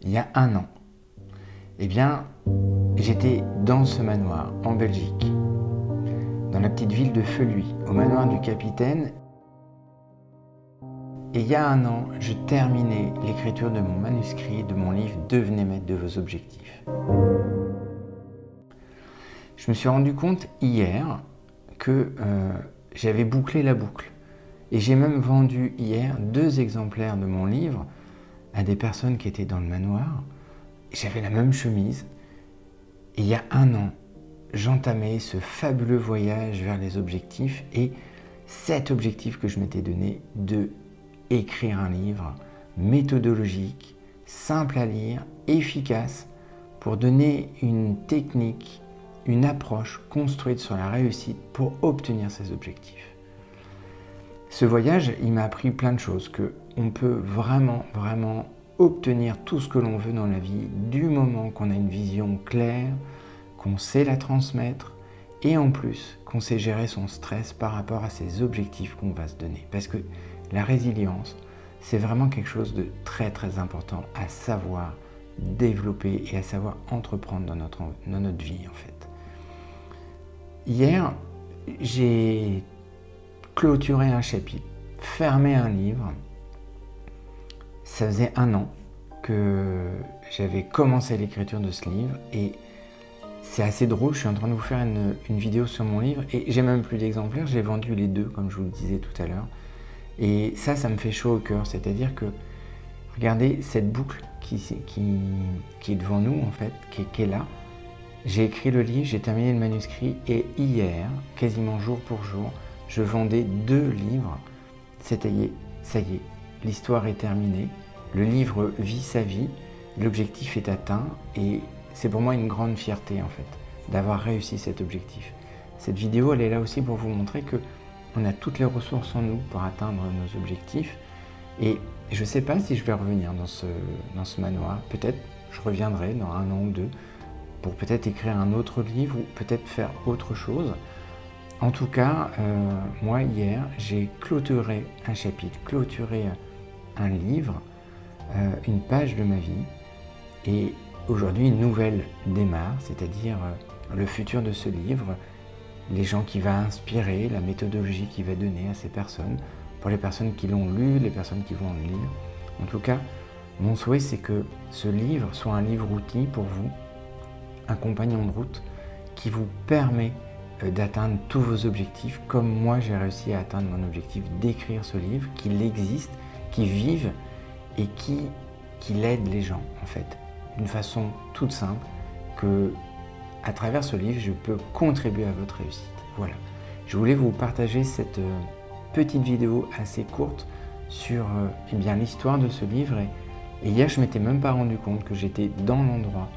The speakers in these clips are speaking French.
il y a un an, eh bien, j'étais dans ce manoir en Belgique, dans la petite ville de Feluy, au manoir du capitaine. Et il y a un an, je terminais l'écriture de mon manuscrit, de mon livre « Devenez maître de vos objectifs ». Je me suis rendu compte hier que j'avais bouclé la boucle. Et j'ai même vendu hier 2 exemplaires de mon livre à des personnes qui étaient dans le manoir. J'avais la même chemise. Et il y a un an, j'entamais ce fabuleux voyage vers les objectifs et cet objectif que je m'étais donné de écrire un livre méthodologique, simple à lire, efficace, pour donner une technique, une approche construite sur la réussite pour obtenir ces objectifs. Ce voyage, il m'a appris plein de choses, qu'on peut vraiment obtenir tout ce que l'on veut dans la vie du moment qu'on a une vision claire, qu'on sait la transmettre et en plus qu'on sait gérer son stress par rapport à ces objectifs qu'on va se donner. Parce que la résilience, c'est vraiment quelque chose de très important à savoir développer et à savoir entreprendre dans notre vie en fait. Hier, j'ai clôturé un chapitre, fermé un livre. Ça faisait un an que j'avais commencé l'écriture de ce livre et c'est assez drôle, je suis en train de vous faire une vidéo sur mon livre et j'ai même plus d'exemplaires, j'ai vendu les 2 comme je vous le disais tout à l'heure. Et ça me fait chaud au cœur, c'est-à-dire que, regardez cette boucle qui est devant nous en fait, qui est là. J'ai écrit le livre, j'ai terminé le manuscrit et hier, quasiment jour pour jour, je vendais 2 livres. Ça y est, l'histoire est terminée, le livre vit sa vie, l'objectif est atteint et c'est pour moi une grande fierté en fait d'avoir réussi cet objectif. Cette vidéo elle est là aussi pour vous montrer que on a toutes les ressources en nous pour atteindre nos objectifs et je ne sais pas si je vais revenir dans ce manoir, peut-être je reviendrai dans un an ou 2 pour peut-être écrire un autre livre ou peut-être faire autre chose. En tout cas, moi hier, j'ai clôturé un chapitre, clôturé un livre, une page de ma vie et aujourd'hui une nouvelle démarre, c'est-à-dire le futur de ce livre, les gens qui va inspirer, la méthodologie qu'il va donner à ces personnes, pour les personnes qui l'ont lu, les personnes qui vont le lire. En tout cas, mon souhait c'est que ce livre soit un livre-outil pour vous, un compagnon de route qui vous permet d'atteindre tous vos objectifs comme moi j'ai réussi à atteindre mon objectif d'écrire ce livre, qu'il existe, qui vive et qui aide les gens en fait d'une façon toute simple que à travers ce livre je peux contribuer à votre réussite. Voilà, je voulais vous partager cette petite vidéo assez courte sur eh bien l'histoire de ce livre et hier je m'étais même pas rendu compte que j'étais dans l'endroit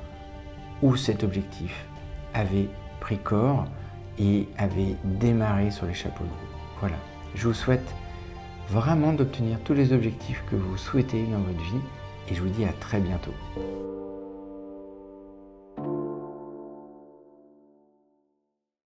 où cet objectif avait pris corps et avait démarré sur les chapeaux de roue. Voilà, je vous souhaite vraiment d'obtenir tous les objectifs que vous souhaitez dans votre vie et je vous dis à très bientôt.